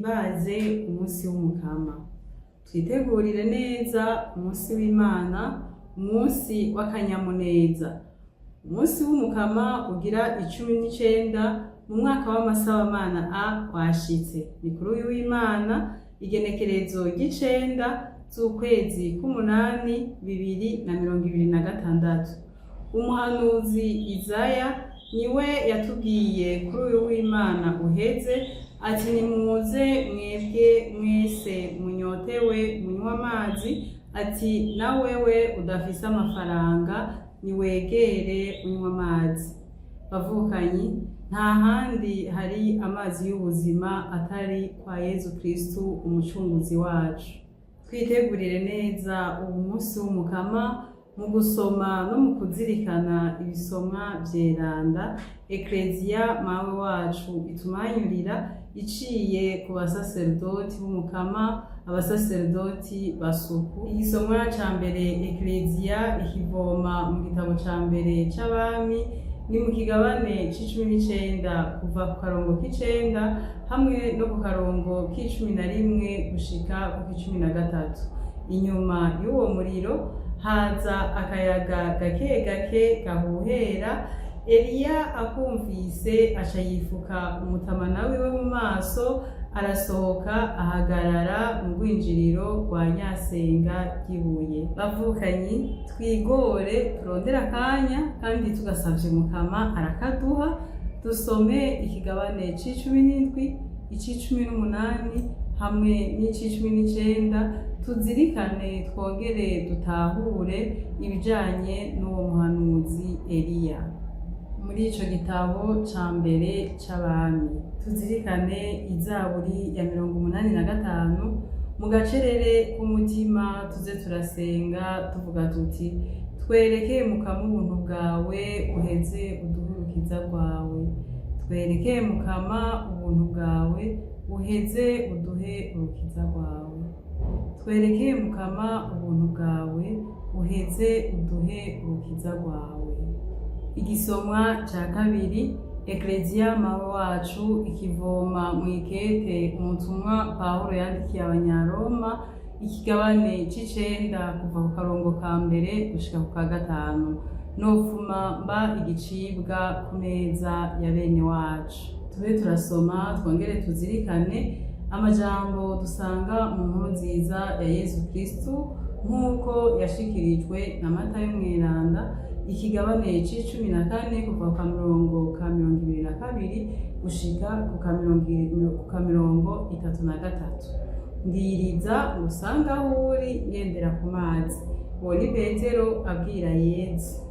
duhimbaze umunsi w'umukama, twitegurire neza umunsi w'Imana, umunsi w'akanyamuneza. Umunsi w'umukama ugira 19 mu mwaka w'amasabamana A washitse. Ni kuri uyu w'Imana igenekerezo ry'9 z'ukwezi k'umunani 2026. Umuhanuzi Izaya niwe yatubwiye kuri uyu w'Imana uheze ati, nimuze mwebwe mwese munyotewe munywa amazi, ati na wewe udafise amafaranga niwegere unywa amazi. Bavukanyi, nta handi hari amazi y'ubuzima atari kwa Yezu Kristu umucunguzi wacu. Twitegurire neza ubu munsi w'umukama mu gusoma no mu kuzirikana ibisomwa vyeranda Ekleziya mawe wacu itumanyurira iciye ku basaserdoti b'umukama, abasaserdoti basuku. Igisomwa ca mbere Ekleziya ikivoma mu gitabo ca mbere c'abami, ni mu kigabane c'19 kuva ku karongo k'9 hamwe no ku karongo k'11 gushika ku k'13. Inyuma y'uwo muriro haza akayaga gake gake gahuhera. Eliya akumvise aca yifuka umutamana wiwe mu maso, arasohoka ahagarara mu rwinjiriro rwa nyasenga ry'ibuye. Bavukanyi, twigore turondera akanya kandi tugasavye umukama arakaduha. Dusome ikigabane c'17, ic'18 hamwe n'ic'19, tuzirikane twongere dutahure ibijanye n'uwo muhanuzi Eliya. Muri ico gitabo ca mbere c'abami tuzirikane izaburi ya 85 mu gacerere k'umutima, tuze turasenga tuvuga tuti, twerekeye mukama ubuntu bwawe uheze uduhe urukiza rwawe. Twerekeye mukama ubuntu bwawe uheze uduhe urukiza rwawe. Twerekeye mukama ubuntu bwawe uheze uduhe urukiza rwawe. Igisomwa ca kabiri Ekleziya mawe wacu ikivoma mw'ikete umutumwa Pawulo yandikiye Abanyaroma, ikigabane c'9 kuva ku karongo ka mbere gushika ku ka 5. Nofuma mba igicibwa ku meza ya bene wacu. Tube turasoma twongere tuzirikane amajambo dusanga mu nkuru nziza ya Yezu Kristu nk'uko yashikirijwe na Matayo mweranda, ikigabane c'14 kuva ku karongo ka 22 gushika ku ka 33. Ndiriza usanga aho uri ngendera ku mazi. Uwo ni Petero abwira Yezu.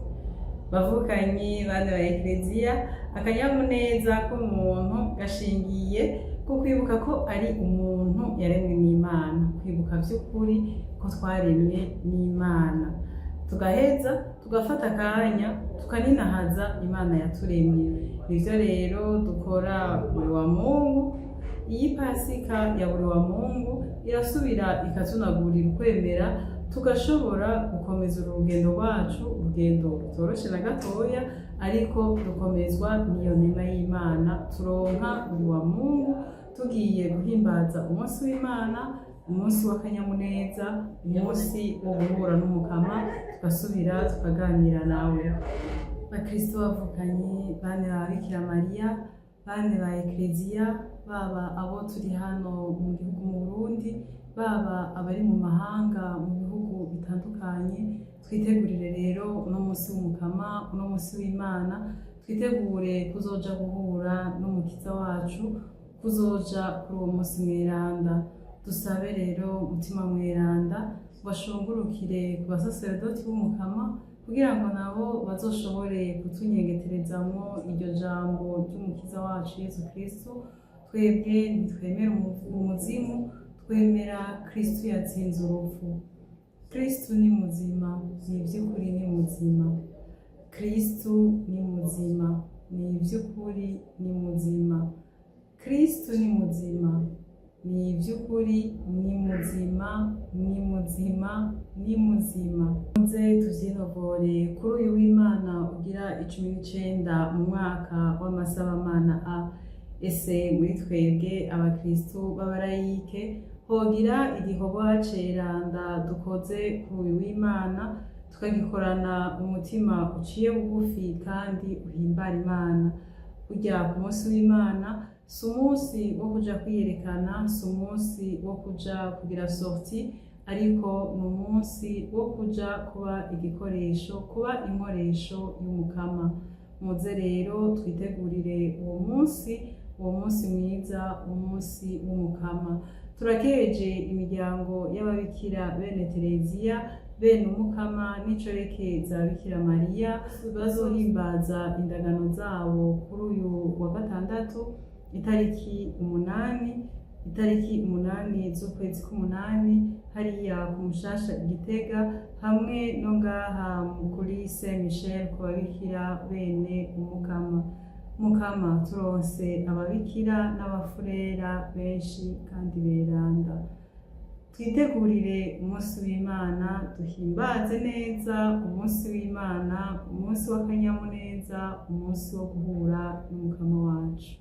Bavukanyi bane ba Ekleziya, akanyamuneza k'umuntu gashingiye ku kwibuka ko ari umuntu yaremwe n'Imana, kwibuka vy'ukuri ko twaremwe n'Imana, tugaheza tugafata akanya tukaninahaza Imana yaturemye. Nivyo rero dukora buri wa Mungu. Iyi Pasika ya buri wa Mungu irasubira ikatunagurira ukwemera, tugashobora gukomeza urugendo rwacu, urugendo rutoroshe na gatoya, ariko dukomezwa n'iyo nema y'Imana turonka buri wa Mungu, tugiye guhimbaza umunsi w'Imana, umunsi w'akanyamuneza, umunsi wo guhura n'umukama, tugasubira tukaganira nawe. Bakristo bavukanyi, bane ba Bikira Mariya, bane ba Ekleziya, baba abo turi hano mu gihugu mu Burundi, baba abari mu mahanga mu bihugu bitandukanye, twitegurire rero uno munsi w'umukama, uno munsi w'Imana, twitegure kuzoja guhura n'umukiza wacu, kuzoja kuri uwo munsi mweranda. Dusabe rero umutima mweranda bashungurukire ku basaserdoti b'umukama, kugira ngo nabo bazoshobore kutunyengeterezamwo iryo jambo ry'umukiza wacu Yezu Kristu. Twebwe ntitwemera umuzimu, twemera Kristu yatsinze urupfu. Kristu ni muzima, ni ivy'ukuri ni muzima. Kristu ni muzima, ni ivy'ukuri ni muzima. Kristu ni muzima, ni ivy'ukuri ni muzima, ni muzima, ni muzima. Muze tuvyinovore kuri uyu w'Imana ugira 19 mu mwaka w'amasabamana A. ese muri twebwe abakristu b'abarayike hogira igikorwa ceranda dukoze kuri uyu w'Imana tukagikorana umutima uciye bugufi kandi uhimbara Imana. Burya ku munsi w'Imana si umunsi wo kuja kwiyerekana, si umunsi wo kuja kugira sorti, ariko ni umunsi wo kuja kuba igikoresho, kuba inkoresho y'Umukama. Muze rero twitegurire uwo munsi mwiza, umunsi w'Umukama. Turakeje imiryango y'ababikira bene Tereziya, bene Umukama n'icoreke za Bikira Mariya bazohimbaza indagano zabo kuri uyu wa gatandatu itariki 8 z'ukwezi k'umunani hariya ku Mushasha Gitega, hamwe no ngaha kuri Saint Michel ku babikira bene Umukama. Mukama turonse ababikira n'abafurera benshi kandi beranda. Twitegurire umunsi w'Imana, duhimbaze neza umunsi w'Imana, umunsi w'akanyamuneza, umunsi wo guhura n'Umukama wacu.